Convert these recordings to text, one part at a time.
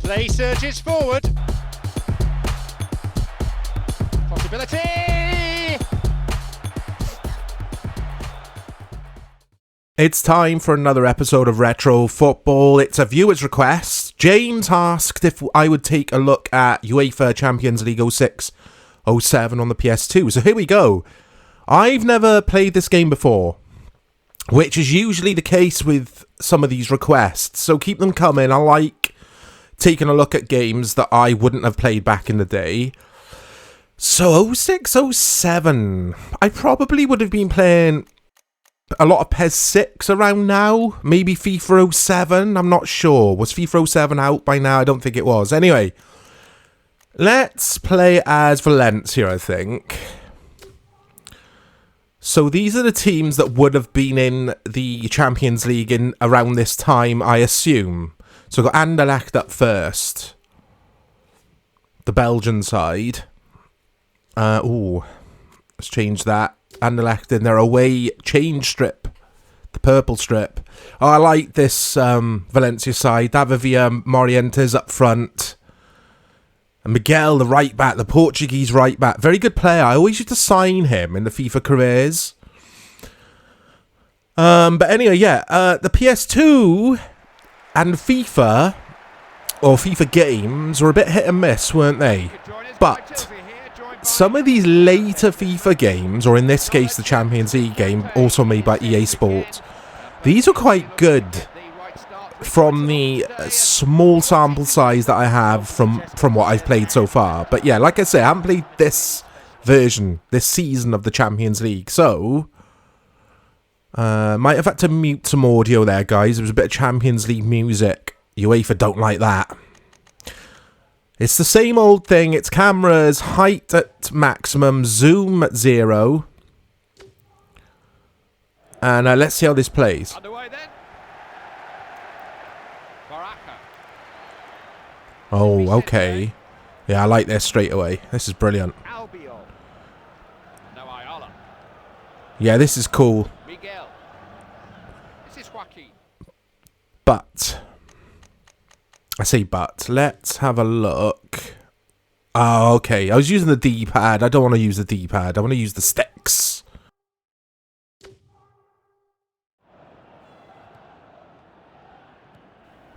Play surges forward. Possibility! It's time for another episode of Retro Football. It's a viewer's request. James asked if I would take a look at UEFA Champions League 06-07 on the PS2. So here we go. I've never played this game before, which is usually the case with some of these requests. So keep them coming. I like taking a look at games that I wouldn't have played back in the day. So 06-07, I probably would have been playing a lot of PS6 around now. Maybe FIFA 07, I'm not sure. Was FIFA 07 out by now? I don't think it was. Anyway, let's play as Valencia, I think. So these are the teams that would have been in the Champions League in around this time, I assume. So we've got Anderlecht up first. The Belgian side. Let's change that. Anderlecht in their away change strip. The purple strip. Oh, I like this Valencia side. David Villa, Morientes up front. And Miguel, the right back, the Portuguese right back. Very good player. I always used to sign him in the FIFA careers. But anyway, yeah. The PS2 and FIFA, or FIFA games, were a bit hit and miss, weren't they? But some of these later FIFA games, or in this case the Champions League game, also made by EA Sports, these are quite good from the small sample size that I have from what I've played so far. But yeah, like I say, I haven't played this version, this season of the Champions League, so might have had to mute some audio there, guys. There was a bit of Champions League music. UEFA don't like that. It's the same old thing. It's cameras, height at maximum, zoom at 0. And let's see how this plays. Oh, okay. Yeah, I like this straight away. This is brilliant. Yeah, this is cool. But I say but. Let's have a look. Oh, okay. I was using the D-pad. I don't want to use the D-pad. I want to use the sticks.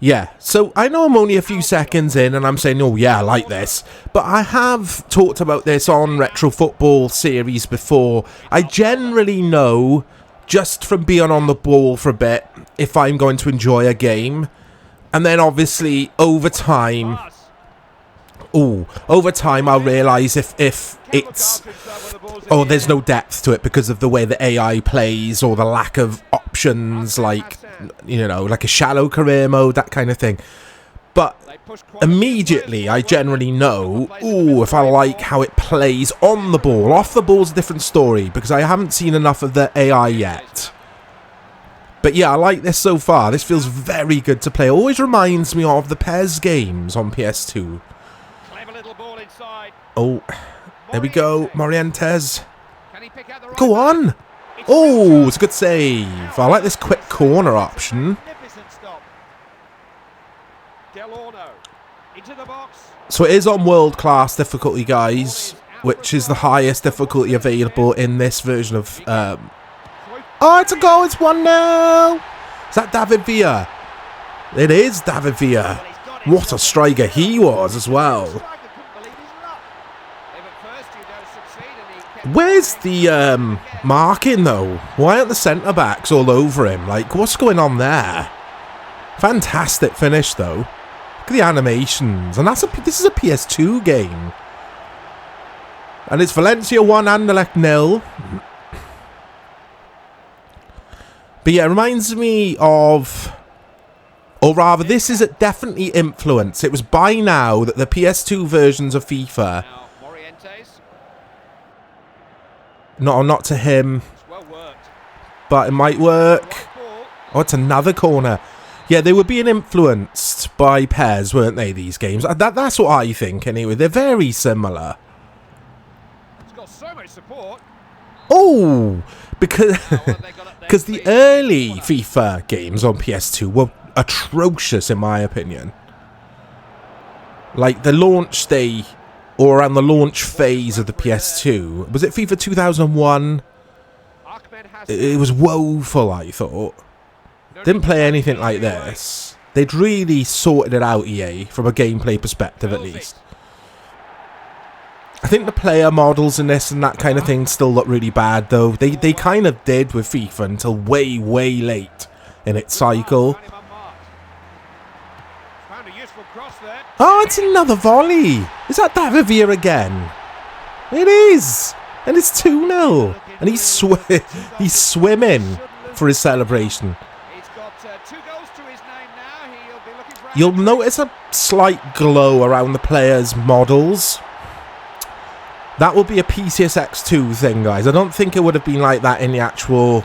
Yeah, so I know I'm only a few seconds in and I'm saying, oh yeah, I like this. But I have talked about this on Retro Football series before. I generally know, just from being on the ball for a bit, if I'm going to enjoy a game. And then obviously, over time, I'll realise if it's, oh, there's no depth to it because of the way the AI plays or the lack of options, like, you know, like a shallow career mode, that kind of thing. But immediately, I generally know, if I like how it plays on the ball. Off the ball's a different story because I haven't seen enough of the AI yet. But yeah, I like this so far. This feels very good to play. It always reminds me of the PES games on PS2. Oh, there we go. Morientes. Go on. Oh, it's a good save. I like this quick corner option. So it is on world class difficulty, guys, which is the highest difficulty available in this version of... oh, it's a goal. It's 1-0. Is that David Villa? It is David Villa. What a striker he was as well. Where's the marking, though? Why aren't the centre-backs all over him? Like, what's going on there? Fantastic finish, though. Look at the animations. And this is a PS2 game. And it's Valencia 1, Anderlecht 0. But yeah, it reminds me of... Or rather, this is definitely influence. It was by now that the PS2 versions of FIFA... Not to him. But it might work. Oh, it's another corner. Yeah, they were being influenced by PES, weren't they, these games? That's what I think, anyway. They're very similar. It's got so much support. Oh! Because the early FIFA games on PS2 were atrocious, in my opinion. Like the launch day, or around the launch phase of the PS2. Was it FIFA 2001? It was woeful, I thought. Didn't play anything like this. They'd really sorted it out, EA, from a gameplay perspective at least. I think the player models in this and that kind of thing still look really bad, though. They kind of did with FIFA until way, way late in its cycle. Oh, it's another volley. Is that David Villa again? It is. And it's 2-0. And he's swimming for his celebration. You'll notice a slight glow around the players' models. That will be a PCSX2 thing, guys. I don't think it would have been like that in the actual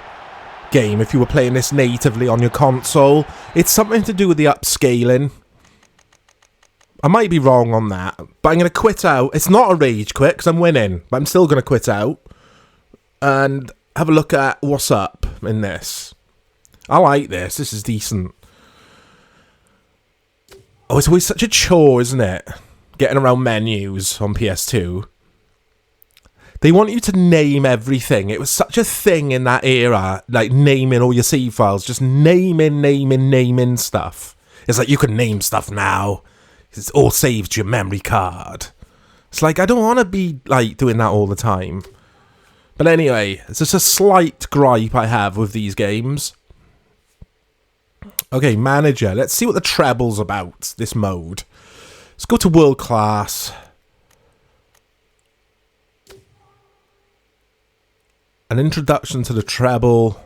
game if you were playing this natively on your console. It's something to do with the upscaling. I might be wrong on that, but I'm going to quit out. It's not a rage quit because I'm winning, but I'm still going to quit out and have a look at what's up in this. I like this. This is decent. Oh, it's always such a chore, isn't it? Getting around menus on PS2. They want you to name everything. It was such a thing in that era, like naming all your save files. Just naming stuff. It's like you can name stuff now. It's all saved to your memory card. It's like, I don't want to be like doing that all the time. But anyway, it's just a slight gripe I have with these games. Okay, manager. Let's see what the Treble's about, this mode. Let's go to world class. An introduction to the Treble.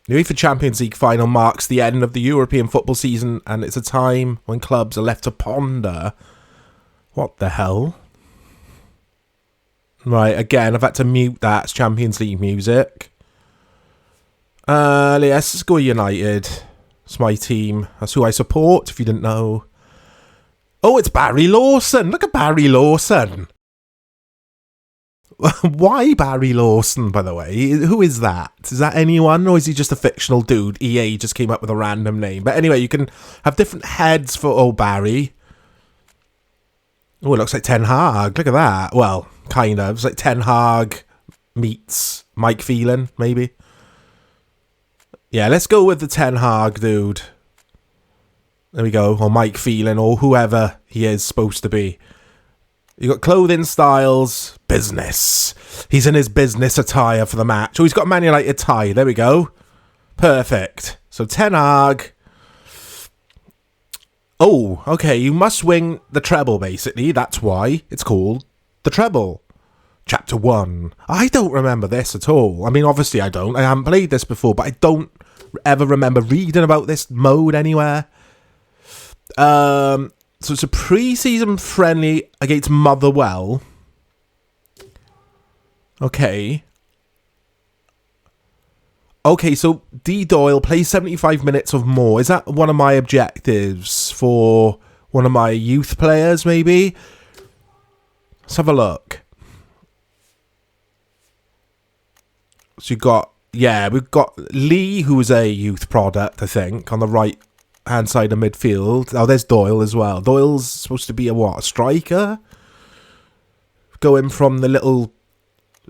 The UEFA Champions League final marks the end of the European football season, and it's a time when clubs are left to ponder. What the hell? Right, again, I've had to mute that. It's Champions League music. Let's go United. It's my team. That's who I support, if you didn't know. Oh, it's Barry Lawson. Look at Barry Lawson. Why Barry Lawson, by the way? Who is that? Is that anyone? Or is he just a fictional dude? EA just came up with a random name. But anyway, you can have different heads for old Barry. Oh, it looks like Ten Hag. Look at that. Well, kind of. It's like Ten Hag meets Mike Phelan, maybe. Yeah, let's go with the Ten Hag dude. There we go. Or Mike Phelan, or whoever he is supposed to be. You got clothing styles, business. He's in his business attire for the match. Oh, he's got a Man United tie. There we go. Perfect. So Ten Hag. Oh, okay. You must win the treble, basically. That's why it's called the Treble. Chapter 1. I don't remember this at all. I mean, obviously I don't. I haven't played this before, but I don't ever remember reading about this mode anywhere. So it's a pre-season friendly against Motherwell. Okay. Okay, so D. Doyle plays 75 minutes or more. Is that one of my objectives for one of my youth players, maybe? Let's have a look. So you got, yeah, we've got Lee, who's a youth product, I think, on the right hand side of midfield. Oh, there's Doyle as well. Doyle's supposed to be a what? A striker? Going from the little,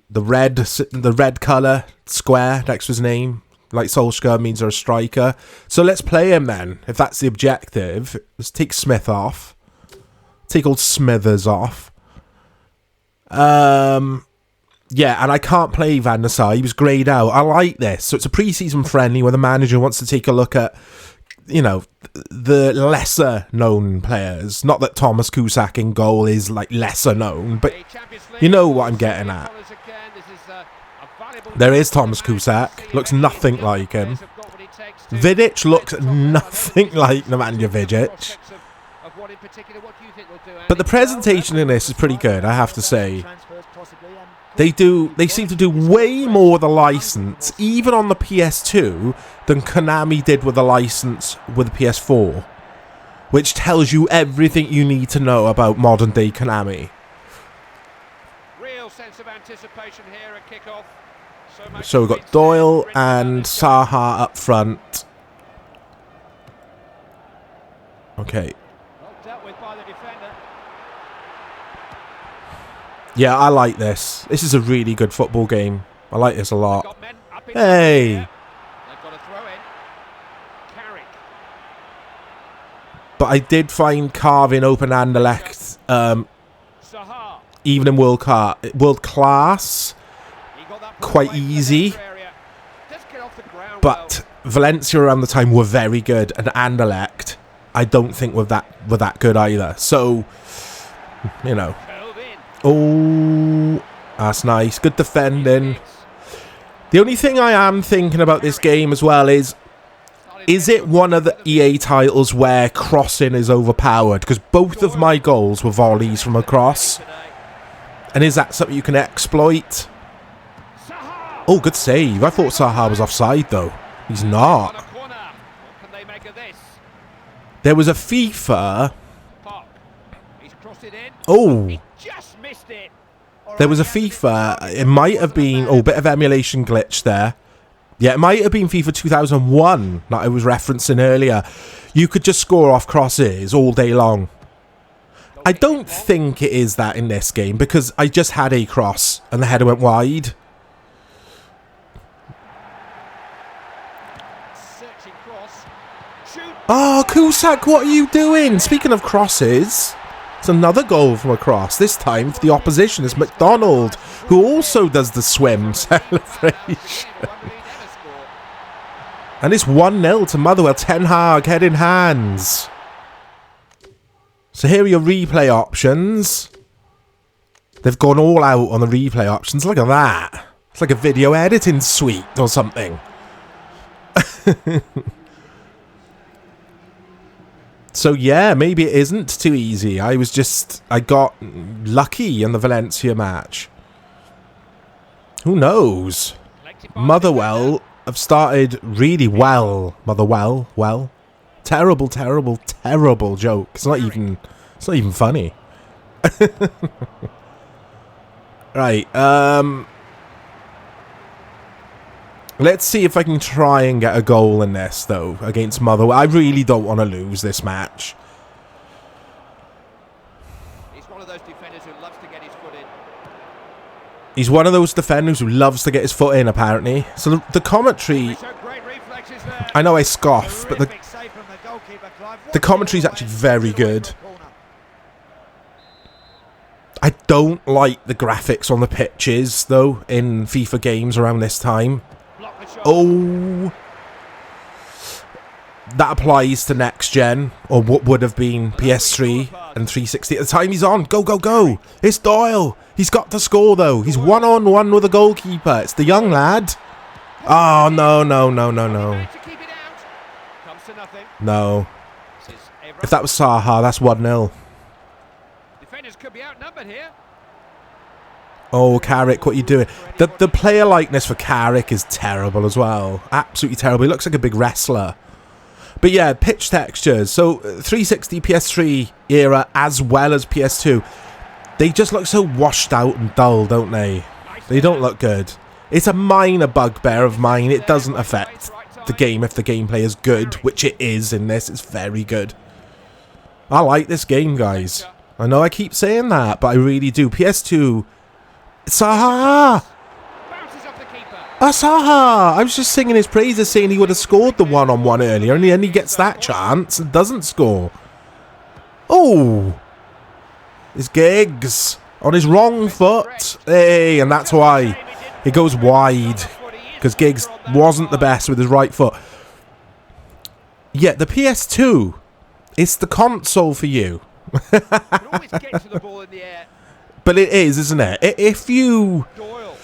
the red colour square next to his name, like Solskjaer, means they're a striker. So let's play him then, if that's the objective. Let's take Smith off. Take old Smithers off. Yeah, and I can't play Van der Sar. He was greyed out. I like this. So it's a pre-season friendly where the manager wants to take a look at, you know, the lesser known players. Not that Thomas Cusack in goal is like lesser known, but you know what I'm getting at. There is Thomas Cusack. Looks nothing like him. Vidic looks nothing like Nemanja Vidic. But the presentation in this is pretty good, I have to say. They seem to do way more with the license, even on the PS2, than Konami did with the license with the PS4. Which tells you everything you need to know about modern day Konami. Real sense of anticipation here at kickoff. So we've got Doyle and Saha up front. Okay. with by the defender. Yeah, I like this. This is a really good football game. I like this a lot. Got men up in Hey! They've got a throw in. Carrick. But I did find carving open Anderlecht, Sahar. even in world class, He got that quite away from the easy. centre area. Just get off the ground But Valencia around the time were very good, and Anderlecht, I don't think were that good either. So, you know. curled in. Oh, that's nice. Good defending. The only thing I am thinking about this game as well is it one of the EA titles where crossing is overpowered? Because both of my goals were volleys from across. And is that something you can exploit? Sahar. Oh, good save. I thought Sahar was offside, though. He's On a not. corner. What can they make of this? There was a FIFA. Pop. He's crossed it in. Oh, He just missed it. there was a FIFA. It might have been... Oh, bit of emulation glitch there. Yeah, it might have been FIFA 2001 that I was referencing earlier. You could just score off crosses all day long. I don't think it is that in this game because I just had a cross and the header went wide. Searching cross. Shoot. Oh, Cusack, what are you doing? Speaking of crosses, it's another goal from a cross. This time for the opposition is McDonald, who also does the swim celebration. And it's 1-0 to Motherwell. Ten Hag, head in hands. So here are your replay options. They've gone all out on the replay options. Look at that. It's like a video editing suite or something. So yeah, maybe it isn't too easy. I got lucky in the Valencia match. Who knows? Motherwell have started really well. Motherwell, well. Terrible, terrible, terrible joke. It's not even funny. Right, let's see if I can try and get a goal in this, though, against Motherwell. I really don't want to lose this match. He's one of those defenders who loves to get his foot in. He's one of those defenders who loves to get his foot in, apparently. So the commentary... So great reflexes there. I know I scoff, but Terrific save from the goalkeeper, Clive. the commentary is actually very good. I don't like the graphics on the pitches, though, in FIFA games around this time. Block the shot. Oh, that applies to next gen, or what would have been PS3 and 360 at the time. He's on. Go, go, go. It's Doyle. He's got to score, though. He's one-on-one with a goalkeeper. It's the young lad. Oh, no, no, no, no, no. To keep it out. Comes to nothing. No. This is Evra. If that was Saha, that's 1-0. Defenders could be outnumbered here. Oh, Carrick, what are you doing? The player likeness for Carrick is terrible as well. Absolutely terrible. He looks like a big wrestler. But yeah, pitch textures. So 360 PS3 era as well as PS2. They just look so washed out and dull, don't they? They don't look good. It's a minor bugbear of mine. It doesn't affect the game if the gameplay is good, which it is in this. It's very good. I like this game, guys. I know I keep saying that, but I really do. PS2... Saha! Bounces off the keeper. Saha! I was just singing his praises, saying he would have scored the one-on-one earlier, and then he gets that chance and doesn't score. Oh! It's Giggs on his wrong foot. Hey, and that's why it goes wide, because Giggs wasn't the best with his right foot. Yeah, the PS2, it's the console for you. Can always get to the ball in the air. But it is, isn't it? If you Doyle.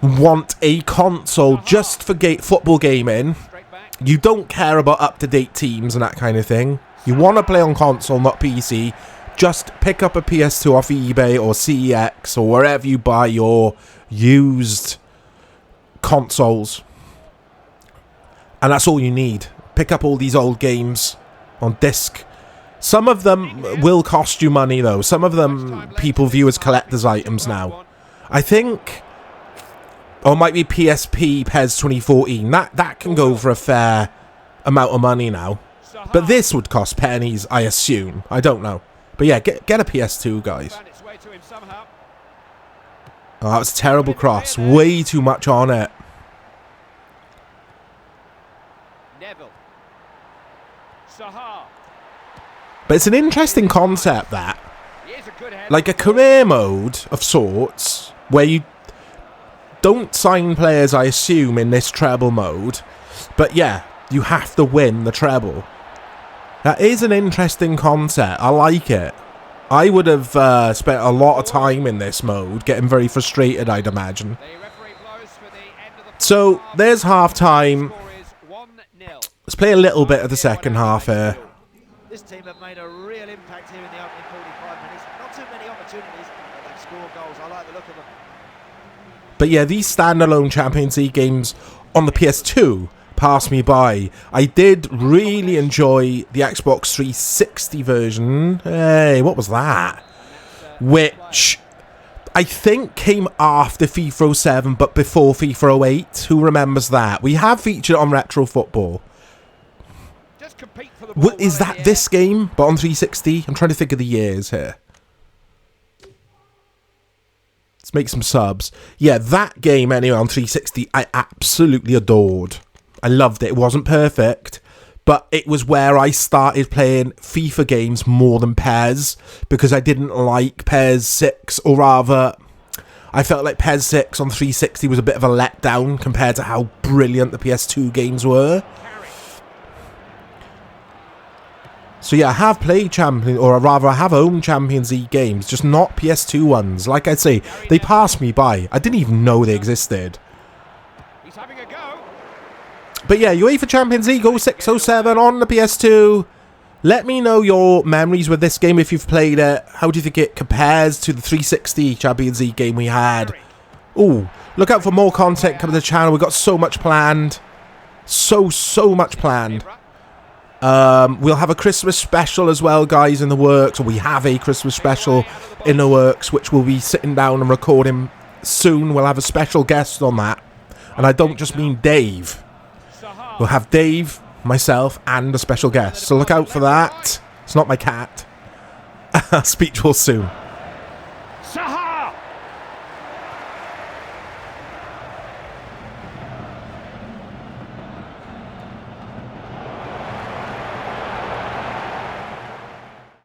want a console just for football gaming, Straight back. you don't care about up-to-date teams and that kind of thing. You want to play on console, not PC. Just pick up a PS2 off eBay or CEX or wherever you buy your used consoles. And that's all you need. Pick up all these old games on disc. Some of them will cost you money, though. Some of them people view as collector's items now. I think... Or it might be PSP PES 2014. That can go for a fair amount of money now. But this would cost pennies, I assume. I don't know. But yeah, get a PS2, guys. Oh, that was a terrible cross. Way too much on it. But it's an interesting concept, that. Like a career mode of sorts, where you don't sign players, I assume, in this treble mode. But yeah, you have to win the treble. That is an interesting concept. I like it. I would have spent a lot of time in this mode, getting very frustrated, I'd imagine. So, there's half-time. Let's play a little bit of the second half here. This team have made a real impact here in the opening 45 minutes. Not too many opportunities, but they've scored goals. I like the look of them. But yeah, these standalone Champions League games on the PS2 passed me by. I did really enjoy the Xbox 360 version. Hey, what was that? Which I think came after FIFA 07 but before FIFA 08. Who remembers that? We have featured on Retro Football. Is that this game, but on 360? I'm trying to think of the years here. Let's make some subs. Yeah, that game anyway on 360 I absolutely adored. I loved it. It wasn't perfect, but it was where I started playing FIFA games more than PES, because I didn't like PES 6, or rather, I felt like PES 6 on 360 was a bit of a letdown compared to how brilliant the PS2 games were. So yeah, I have played Champions, or rather I have owned Champions League games, just not PS2 ones. Like I say, they passed me by. I didn't even know they existed. He's having a go. But yeah, UEFA Champions League 06-07 on the PS2. Let me know your memories with this game if you've played it. How do you think it compares to the 360 Champions League game we had? Ooh, look out for more content coming to the channel. We've got so much planned. So much planned. We'll have a Christmas special as well, guys, in the works. Or we have a Christmas special in the works, which we'll be sitting down and recording soon. We'll have a special guest on that. And I don't just mean Dave. We'll have Dave, myself, and a special guest. So look out for that. It's not my cat. Speak to you all soon.